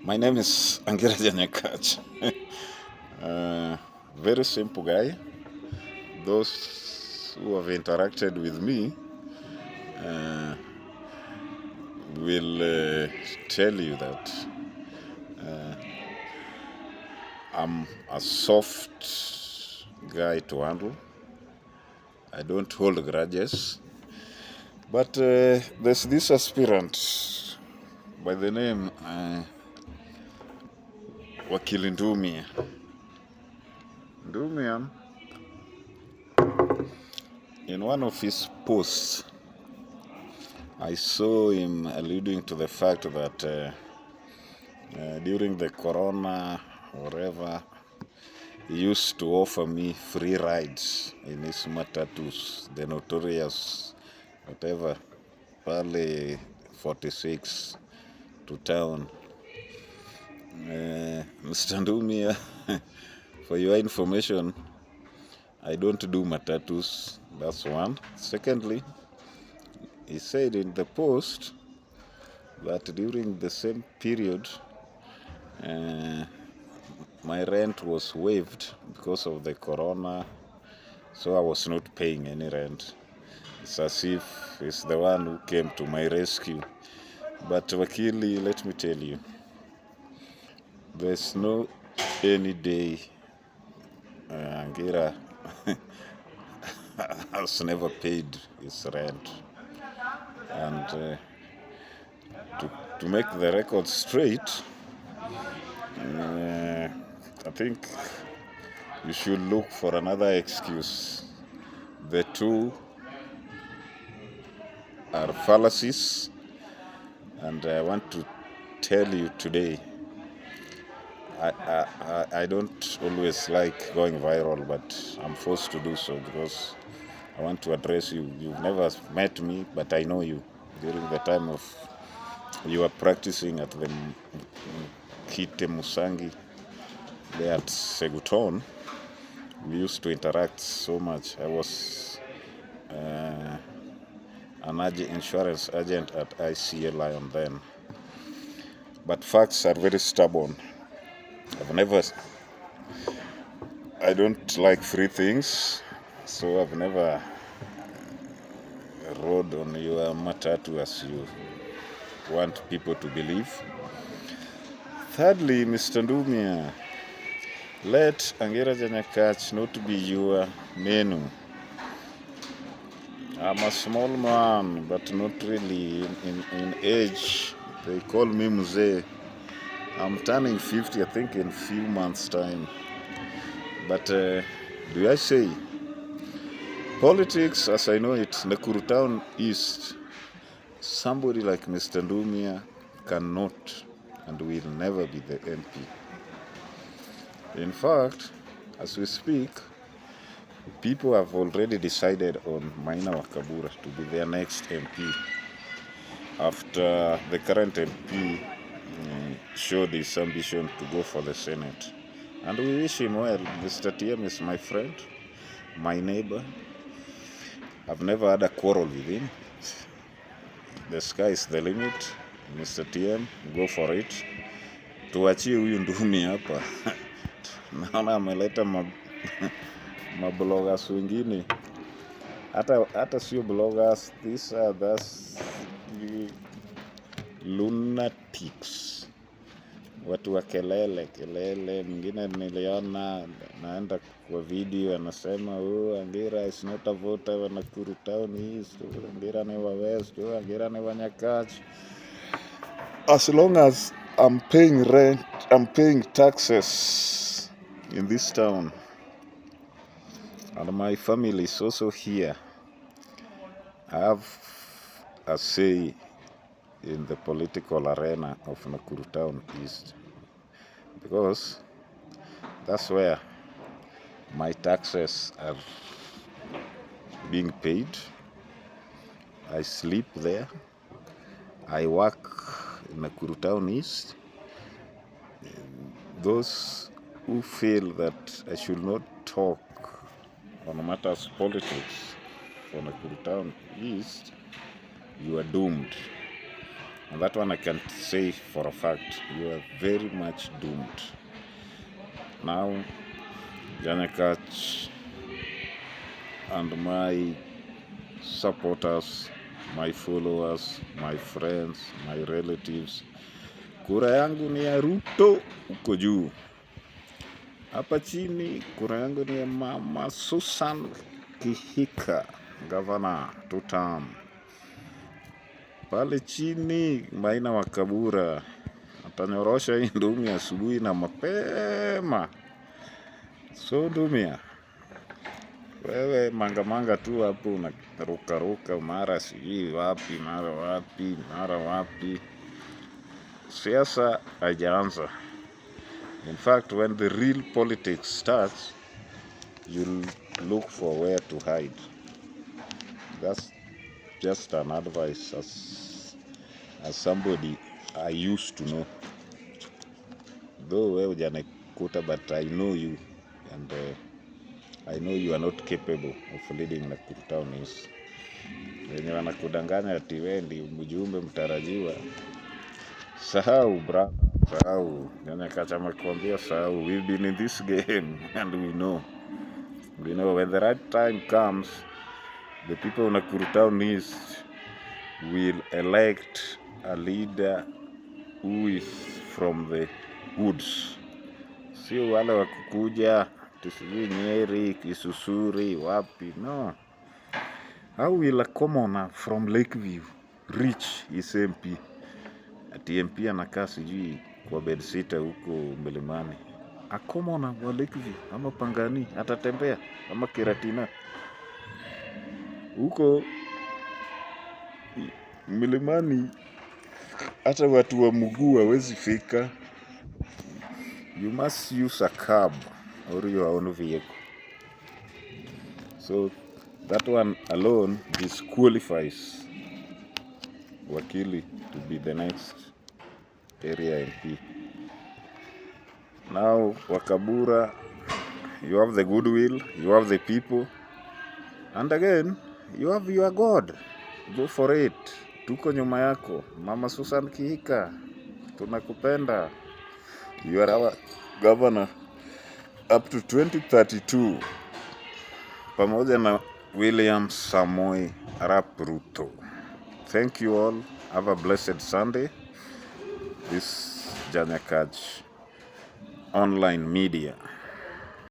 My name is Angira Janyakach. Very simple guy. Those who have interacted with me will tell you that I'm a soft guy to handle. I don't hold grudges. But there's this aspirant by the name Wakili Ndumia. Ndumia, in one of his posts, I saw him alluding to the fact that during the corona, whatever, he used to offer me free rides in his matatus, the notorious, whatever, Pale 46 to town. Mr. Ndumia, for your information, I don't do matatus, that's one. Secondly, he said in the post that during the same period, my rent was waived because of the corona, so I was not paying any rent. It's as if he's the one who came to my rescue. But Wakili, let me tell you, there's no any day Angira has never paid his rent. And to make the record straight, I think you should look for another excuse. The two are fallacies, and I want to tell you today, I don't always like going viral, but I'm forced to do so because I want to address you. You've never met me, but I know you. During the time of you were practicing at the Kite Musangi there at Seguton, we used to interact so much. I was an insurance agent at ICA Lion then. But facts are very stubborn. I don't like free things, so I've never rode on your matatu as you want people to believe. Thirdly, Mr. Ndumia, let Angira Janyakach not be your menu. I'm a small man, but not really in age. They call me Mzee. I'm turning 50, I think, in a few months' time. But do I say, politics, as I know it, Nakuru Town East, somebody like Mr. Ndumia cannot and will never be the MP. In fact, as we speak, people have already decided on Maina Wakabura to be their next MP after the current MP showed his ambition to go for the Senate. And we wish him well. Mr. TM is my friend, my neighbor. I've never had a quarrel with him. The sky is the limit. Mr. TM, go for it. Tuachie huyu Ndumia hapa. Naona ameleta mabloggers wengine. Hata sio bloggers, these are those lunatics. Watu wa kelele. Mwingine niliona naenda kwa video anasema Angira is not a voter wa Nakuru Town East, Angira ni wa West, Angira ni wa Nyakach. As long as I'm paying rent, I'm paying taxes in this town, and my family is also here, I have a say in the political arena of Nakuru Town East, because that's where my taxes are being paid. I sleep there. I work in Nakuru Town East. Those who feel that I should not talk on matters politics for Nakuru Town East, you are doomed. And that one I can say for a fact, you are very much doomed. Now, Nyanyakach and my supporters, my followers, my friends, my relatives, kura yangu ni ya Ruto huko juu. Hapa chini kura yangu ni ya Mama Susan Kihika, gavana 2 term. Pale chini Maina wa Kabura atanyorosha hii Ndumia asubuhi na mapema. So Ndumia, wewe mangamanga tu hapo unarukaruka mara sijui wapi mara wapi. Siasa haijaanza. In fact, when the real politics starts, you'll look for where to hide. That's just an advice as somebody I used to know. Though wewe hujanikuta, but I know you, and I know you are not capable of leading Nakuru Town East. Wenye wanakudanganya ati wewe ndi mjumbe mtarajiwa, sahau brother, sahau. Nyanyakach amekwambia sahau. We've been in this game and we know when the right time comes, the people of Nakuru Town East will elect a leader who is from the woods. Sio wale wa kukuja tisijui Nyeri, Kisusuri, wapi. No. How will a commoner from Lakeview reach his MP? Ati MP anakaa sijui kwa bedsitter huko Mlimani. A commoner wa Lakeview ama Pangani atatembea ama Keratina huko Mlimani, hata watu wa mguu hawezi fika. You must use a cab or your own vehicle. So that one alone disqualifies Wakili to be the next area MP. Now Wakabura, you have the goodwill, you have the people, and again you have your God. Go for it. Tuko nyuma yako. Mama Susan Kihika, tunakupenda. You are our governor up to 2032. Pamoja na William Samoei Arap Ruto. Thank you all. Have a blessed Sunday. This Nyanyakach online media.